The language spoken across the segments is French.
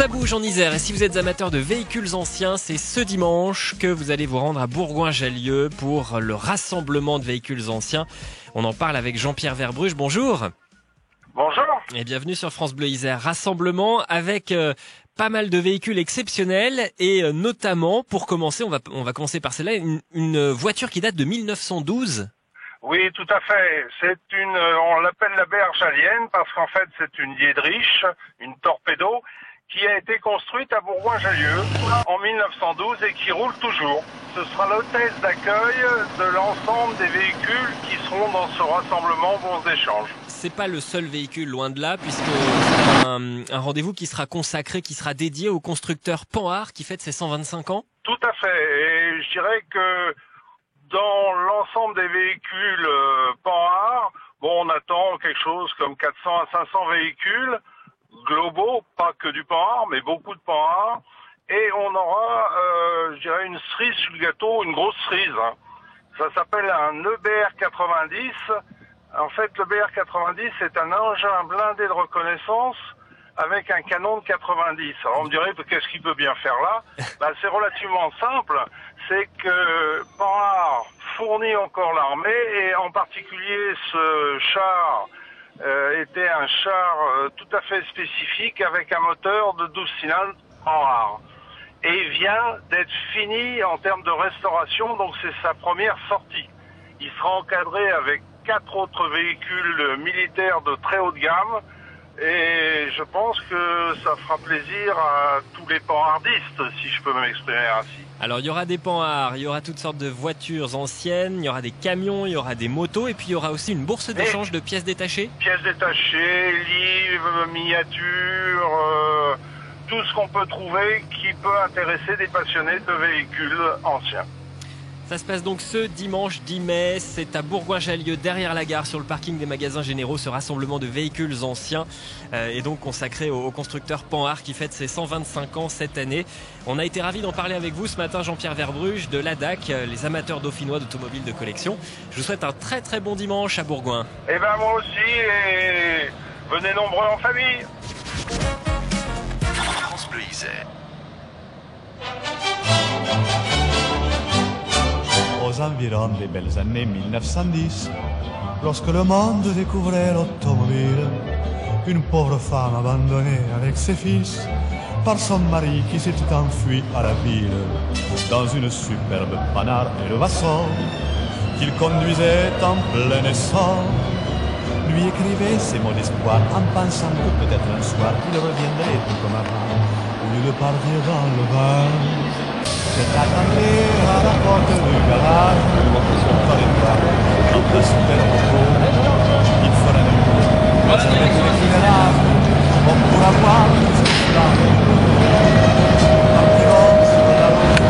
Ça bouge en Isère et si vous êtes amateur de véhicules anciens, c'est ce dimanche que vous allez vous rendre à Bourgoin-Jallieu pour le rassemblement de véhicules anciens. On en parle avec Jean-Pierre Verbruge. Bonjour. Bonjour. Et bienvenue sur France Bleu Isère. Rassemblement avec pas mal de véhicules exceptionnels et notamment, pour commencer, on va commencer par celle-là, une voiture qui date de 1912. Oui, tout à fait. On l'appelle la bergalienne parce qu'en fait c'est une Diedrich, une torpedo, qui a été construite à Bourgoin-Jallieu en 1912 et qui roule toujours. Ce sera l'hôtesse d'accueil de l'ensemble des véhicules qui seront dans ce rassemblement Bons Échanges. C'est pas le seul véhicule, loin de là, puisque c'est un rendez-vous qui sera consacré, qui sera dédié au constructeur Panhard qui fête ses 125 ans. Tout à fait. Et je dirais que dans l'ensemble des véhicules Panhard, on attend quelque chose comme 400 à 500 véhicules globaux, pas que du Panhard, mais beaucoup de Panhard. Et on aura, je dirais, une cerise sur le gâteau, une grosse cerise. Ça s'appelle un EBR 90. En fait, le BR 90 est un engin blindé de reconnaissance avec un canon de 90. Alors on me dirait, qu'est-ce qu'il peut bien faire là? C'est relativement simple. C'est que Panhard fournit encore l'armée et en particulier ce char était un char tout à fait spécifique avec un moteur de 12 cylindres Panhard. Et il vient d'être fini en termes de restauration, donc c'est sa première sortie. Il sera encadré avec 4 autres véhicules militaires de très haute gamme et je pense que ça fera plaisir à tous les panhardistes, si je peux m'exprimer ainsi. Alors il y aura des Panhard, il y aura toutes sortes de voitures anciennes, il y aura des camions, il y aura des motos et puis il y aura aussi une bourse d'échange de pièces détachées. Pièces détachées, livres, miniatures, tout ce qu'on peut trouver qui peut intéresser des passionnés de véhicules anciens. Ça se passe donc ce dimanche 10 mai, c'est à Bourgoin-Jallieu, derrière la gare, sur le parking des magasins généraux, ce rassemblement de véhicules anciens et donc consacré au constructeur Panhard qui fête ses 125 ans cette année. On a été ravis d'en parler avec vous ce matin, Jean-Pierre Verbruge de l'ADAC, les amateurs dauphinois d'automobiles de collection. Je vous souhaite un très très bon dimanche à Bourgoin. Eh ben moi aussi, et venez nombreux en famille. France Bleu Isère. Aux environs des belles années 1910, lorsque le monde découvrait l'automobile, une pauvre femme abandonnée avec ses fils par son mari qui s'était enfui à la ville dans une superbe Panhard Elevation qu'il conduisait en plein essor, lui écrivait ces mots d'espoir en pensant que peut-être un soir il reviendrait tout comme avant au lieu de partir dans le vent. Je t'attendais à la porte du garage, dans les bras, dans de superbes beaux. Il ferait de nous, avec les funérailles, on pourra voir ce flammes. Partirons sur la route de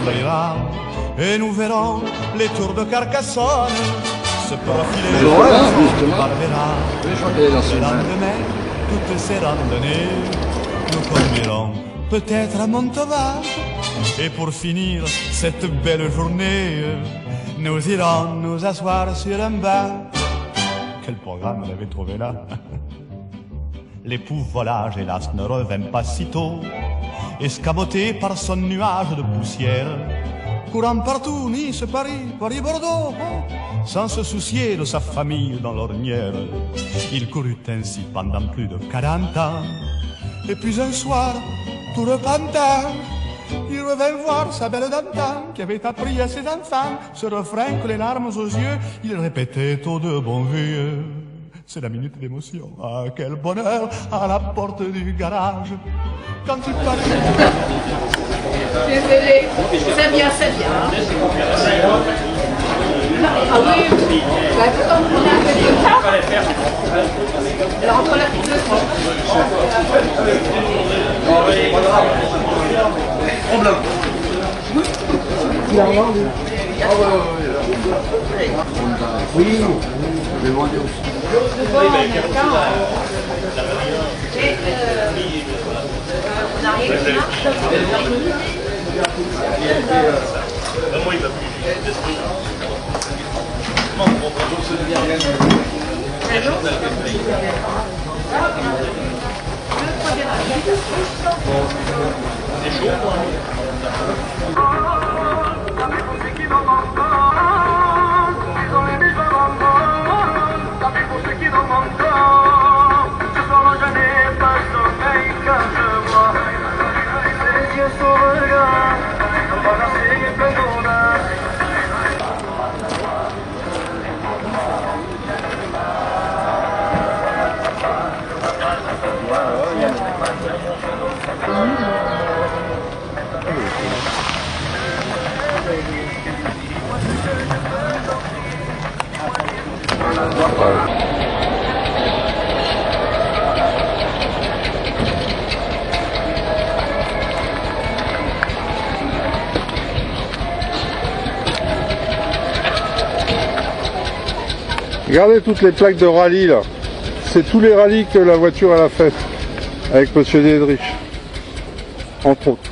l'aéroport, et nous verrons les tours de Carcassonne se profiler par Vénard. Et le lendemain, toutes ces randonnées nous conduirons peut-être à Montauban. Et pour finir cette belle journée, nous irons nous asseoir sur un banc. Quel programme elle avait trouvé là. L'époux volage, hélas, ne revint pas si tôt, escamoté par son nuage de poussière, courant partout, Nice, Paris, Paris-Bordeaux, sans se soucier de sa famille dans l'ornière. Il courut ainsi pendant plus de 40 ans. Et puis un soir, tout repentant, il revint voir sa belle d'antan qui avait appris à ses enfants ce refrain que les larmes aux yeux, il répétait aux deux bons vieux. C'est la minute d'émotion, ah quel bonheur, à la porte du garage, quand il partit. Désolé, c'est bien, c'est bien. Ah oui, comme on a un peu de temps. Alors entre la petite leçon. Oui, je vais demander aussi. On n'a rien qui marche. Regardez toutes les plaques de rallye là. C'est tous les rallyes que la voiture elle a fait avec Monsieur Diedrich, entre autres.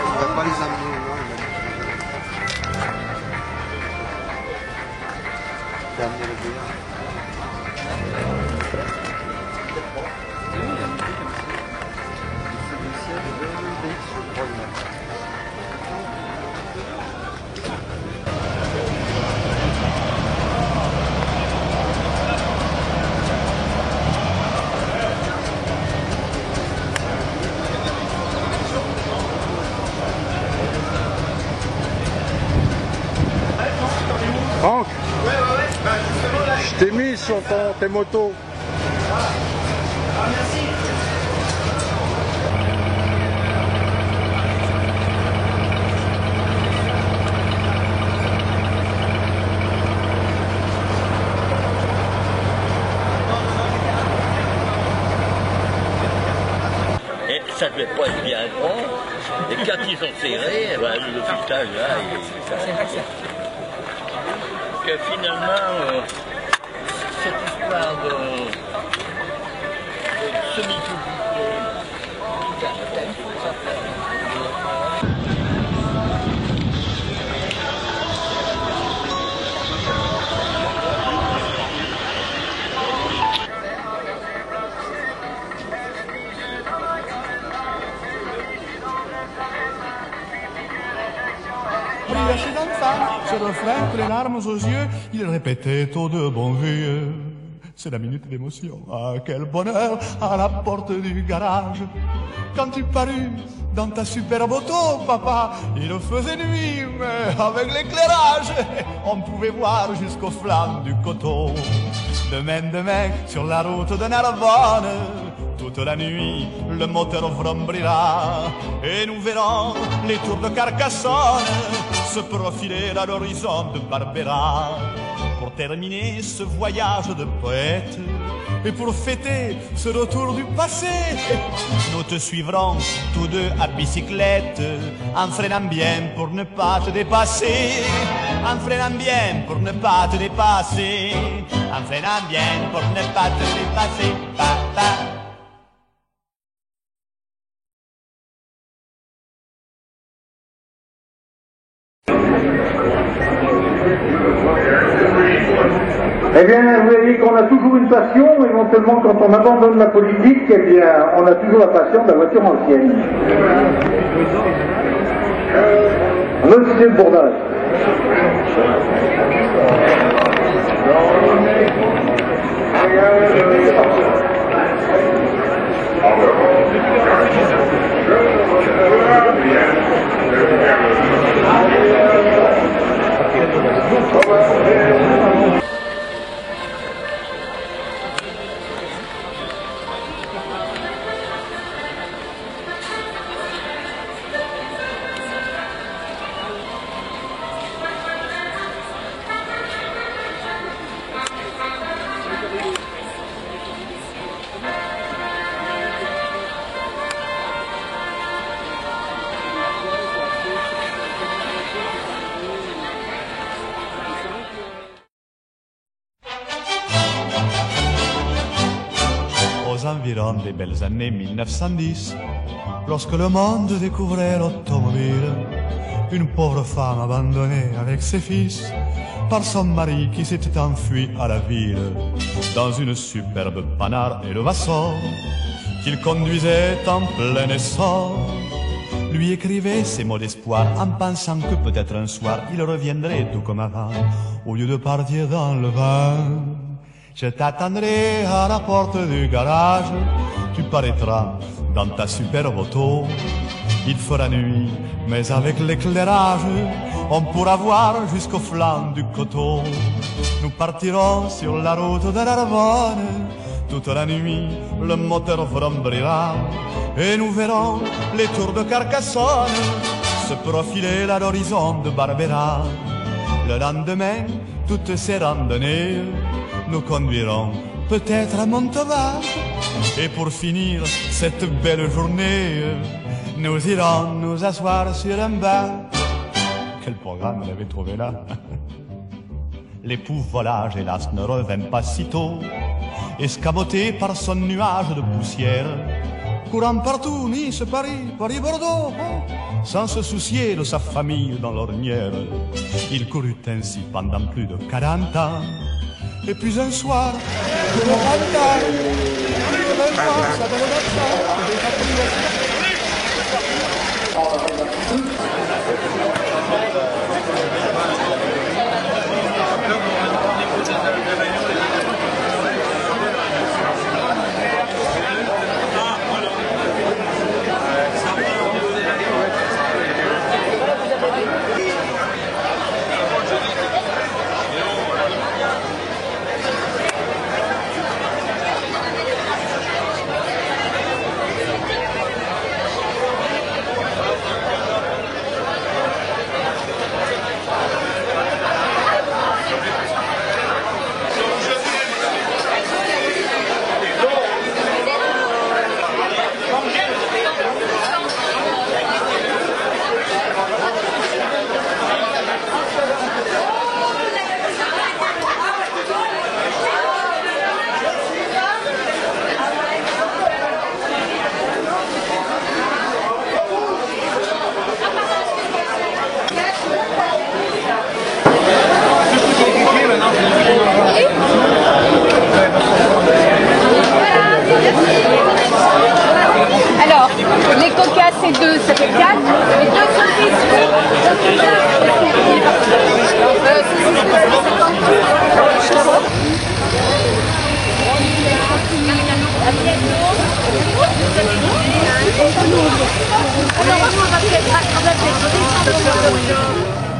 On va pas les amener, non, il va amener le billard. Franck, je t'ai mis sur tes motos. Et ça devait pas être bien grand. Et quand ils ont serré, eh ben, le filetage là, que finalement, cette histoire de semi-publicité, Ce refrain, les larmes aux yeux, il répétait tout de bon vieux. C'est la minute d'émotion. Ah, quel bonheur à la porte du garage. Quand tu parus dans ta superbe auto, papa, il faisait nuit, mais avec l'éclairage, on pouvait voir jusqu'aux flammes du coteau. Demain, sur la route de Narbonne, toute la nuit, le moteur vrombrira et nous verrons les tours de Carcassonne se profiler à l'horizon de Barbera. Pour terminer ce voyage de poète et pour fêter ce retour du passé, nous te suivrons tous deux à bicyclette en freinant bien pour ne pas te dépasser, en freinant bien pour ne pas te dépasser, en freinant bien pour ne pas te dépasser. Papa. Eh bien, vous voyez qu'on a toujours une passion, éventuellement quand on abandonne la politique, eh bien, on a toujours la passion de la voiture ancienne. Monsieur Bourdage. temps des belles années 1910, lorsque le monde découvrait l'automobile. Une pauvre femme abandonnée avec ses fils par son mari qui s'était enfui à la ville dans une superbe Panhard et le Vassor qu'il conduisait en plein essor. Lui écrivait ces mots d'espoir en pensant que peut-être un soir il reviendrait tout comme avant au lieu de partir dans le vent. Je t'attendrai à la porte du garage, tu paraîtras dans ta superbe auto. Il fera nuit, mais avec l'éclairage, on pourra voir jusqu'au flanc du coteau. Nous partirons sur la route de l'Arvonne, toute la nuit le moteur vrombrira, et nous verrons les tours de Carcassonne se profiler à l'horizon de Barbera. Le lendemain, toutes ces randonnées nous conduiront peut-être à Montauban. Et pour finir cette belle journée, nous irons nous asseoir sur un banc. Quel programme elle avait trouvé là. L'époux volage, hélas, ne revint pas si tôt, escamoté par son nuage de poussière, courant partout, Nice, Paris, Paris-Bordeaux, sans se soucier de sa famille dans l'ornière. Il courut ainsi pendant plus de 40 ans, et puis un soir, de le Alors, les coca c'est 2, ça fait 4. Les 2 sont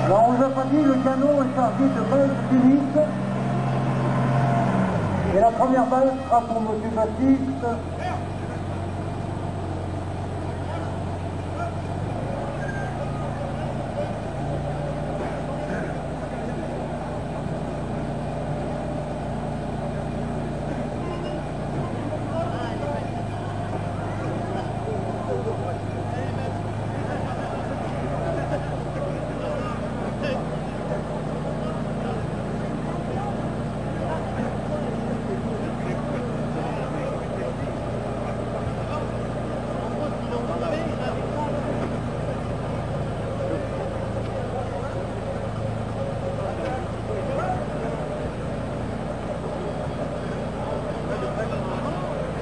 Alors, on vous a pas dit, le canon est chargé de balles uniques. Et la première balle sera pour M. Baptiste.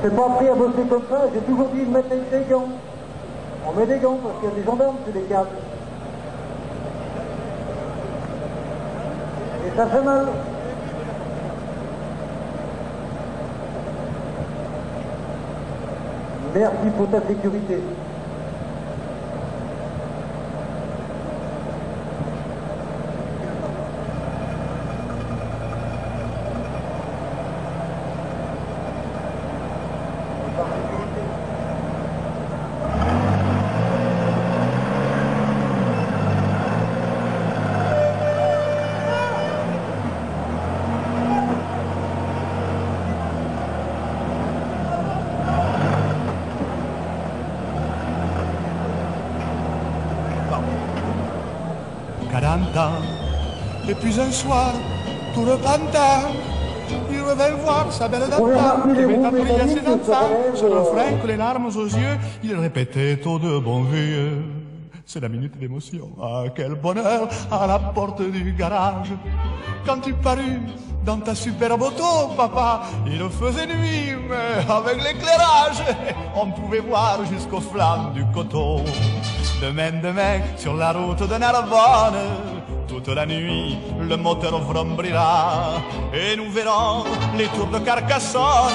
C'est pas appris à bosser comme ça, j'ai toujours dit de mettre des gants. On met des gants parce qu'il y a des gendarmes sur les câbles. Et ça fait mal. Merci pour ta sécurité. Et puis un soir, tout le printemps, il vais voir sa belle dame qui met à prier ses enfants. Ce refrain que les larmes aux yeux, il répétait tout de bon vieux. C'est la minute d'émotion, ah quel bonheur, à la porte du garage. Quand tu parus dans ta superbe auto, papa, il faisait nuit, mais avec l'éclairage, on pouvait voir jusqu'aux flammes du coteau. Demain, sur la route de Narbonne, toute la nuit, le moteur vrombrira, et nous verrons les tours de Carcassonne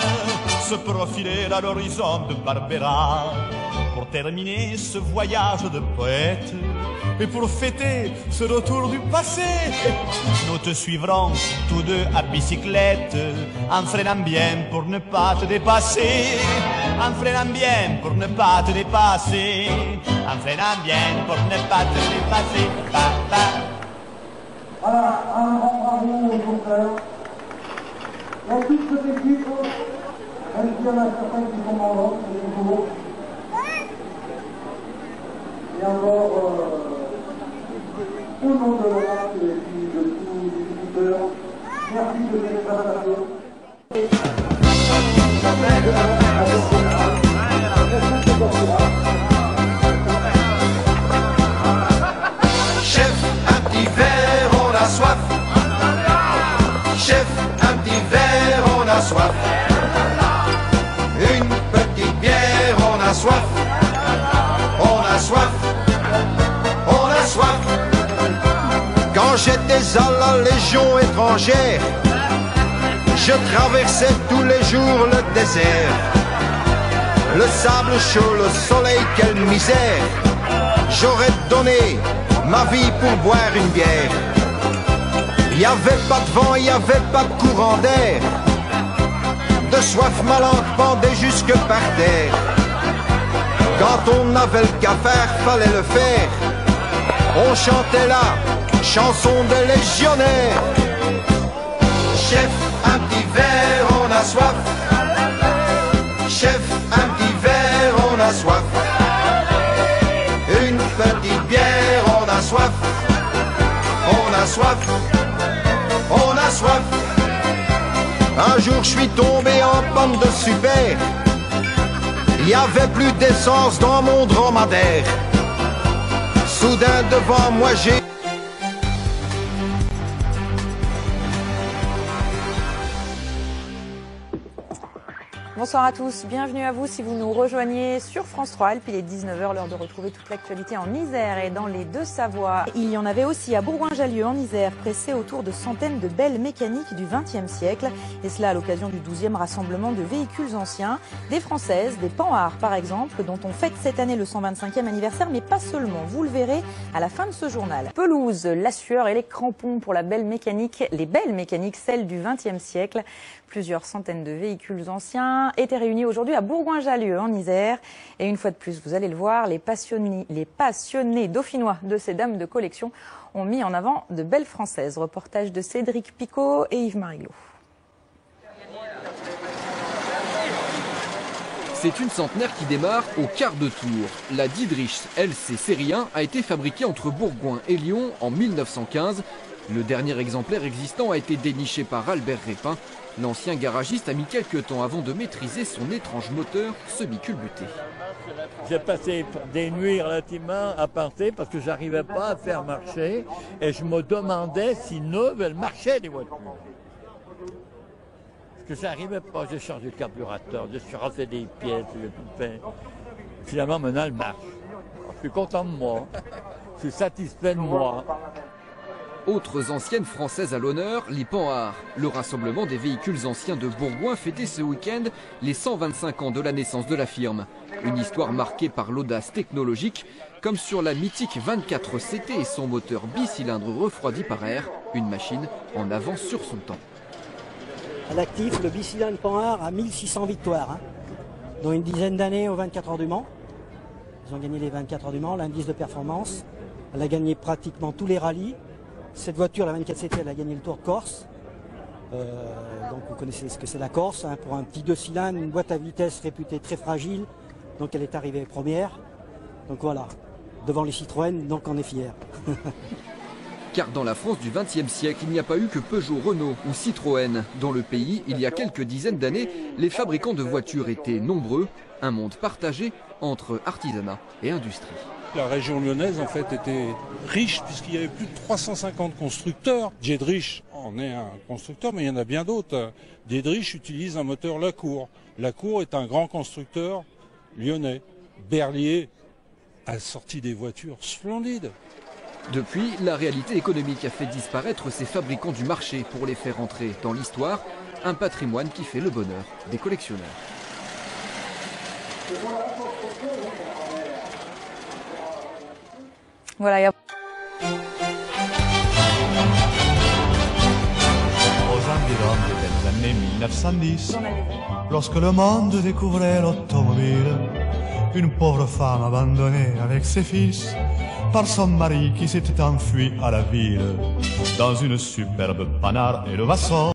se profiler à l'horizon de Barbera. Pour terminer ce voyage de poète, et pour fêter ce retour du passé, nous te suivrons tous deux à bicyclette, en freinant bien pour ne pas te dépasser, en freinant bien pour ne pas te dépasser, en freinant bien pour ne pas te dépasser. Voilà, un grand bravo aux chauffeurs. Et à toute cette équipe, même s'il y en a certains qui sont dans l'autre, c'est toujours. Et alors, au nom de l'ONAC et puis de tous les éditeurs, merci de cette présentation. Chef, un petit verre, on a soif. Chef, un petit verre, on a soif. Une petite bière, on a soif. On a soif. On a soif. Quand j'étais à la Légion étrangère, je traversais tous les jours le désert. Le sable chaud, le soleil, quelle misère. J'aurais donné ma vie pour boire une bière. Il n'y avait pas de vent, il n'y avait pas de courant d'air. De soif, ma langue pendait jusque par terre. Quand on avait le qu'à faire, fallait le faire. On chantait la chanson des légionnaires. Chef, un petit verre, on a soif. Chef, un petit verre, on a soif. Une petite bière, on a soif. On a soif. On a soif. Un jour je suis tombé en panne de super. Il y avait plus d'essence dans mon dromadaire. Soudain devant moi j'ai... Bonsoir à tous, bienvenue à vous si vous nous rejoignez sur France 3 Alpes. Il est 19h, l'heure de retrouver toute l'actualité en Isère et dans les Deux-Savoies. Il y en avait aussi à Bourgoin-Jallieu en Isère, pressé autour de centaines de belles mécaniques du XXe siècle. Et cela à l'occasion du 12e rassemblement de véhicules anciens, des Françaises, des Panhard par exemple, dont on fête cette année le 125e anniversaire, mais pas seulement. Vous le verrez à la fin de ce journal. Pelouse, la sueur et les crampons pour la belle mécanique, les belles mécaniques, celles du XXe siècle. Plusieurs centaines de véhicules anciens étaient réunis aujourd'hui à Bourgoin-Jallieu en Isère. Et une fois de plus, vous allez le voir, les passionnés dauphinois de ces dames de collection ont mis en avant de belles Françaises. Reportage de Cédric Picot et Yves Mariglot. C'est une centenaire qui démarre au quart de tour. La Dietrich LC Série 1 a été fabriquée entre Bourgoin et Lyon en 1915. Le dernier exemplaire existant a été déniché par Albert Répin. L'ancien garagiste a mis quelques temps avant de maîtriser son étrange moteur semi-culbuté. J'ai passé des nuits relativement apartées parce que j'arrivais pas à faire marcher et je me demandais si neuves elles marchaient les voitures. Parce que j'arrivais pas, j'ai changé le carburateur, j'ai changé des pièces, j'ai tout fait. Finalement maintenant elle marche. Alors, je suis content de moi, je suis satisfait de moi. Autres anciennes françaises à l'honneur, les Panhard. Le rassemblement des véhicules anciens de Bourgoin fêtait ce week-end les 125 ans de la naissance de la firme. Une histoire marquée par l'audace technologique, comme sur la mythique 24 CT et son moteur bicylindre refroidi par air, une machine en avance sur son temps. À l'actif, le bicylindre Panhard a 1600 victoires, dont une dizaine d'années aux 24 heures du Mans. Ils ont gagné les 24 heures du Mans, l'indice de performance. Elle a gagné pratiquement tous les rallyes. Cette voiture, la 24 CT, elle a gagné le Tour de Corse. Donc vous connaissez ce que c'est la Corse. Pour un petit 2 cylindres, une boîte à vitesse réputée très fragile. Donc elle est arrivée première. Donc voilà, devant les Citroën, donc on est fiers. Car dans la France du XXe siècle, il n'y a pas eu que Peugeot, Renault ou Citroën. Dans le pays, il y a quelques dizaines d'années, les fabricants de voitures étaient nombreux, un monde partagé entre artisanat et industrie. La région lyonnaise en fait était riche puisqu'il y avait plus de 350 constructeurs. Dietrich en est un constructeur, mais il y en a bien d'autres. Dietrich utilise un moteur Lacour. Lacour est un grand constructeur lyonnais. Berlier a sorti des voitures splendides. Depuis, la réalité économique a fait disparaître ces fabricants du marché pour les faire entrer dans l'histoire, un patrimoine qui fait le bonheur des collectionneurs. Voilà. Aux environs des années 1910, lorsque le monde découvrait l'automobile, une pauvre femme abandonnée avec ses fils par son mari qui s'était enfui à la ville dans une superbe Panhard et le Vasson.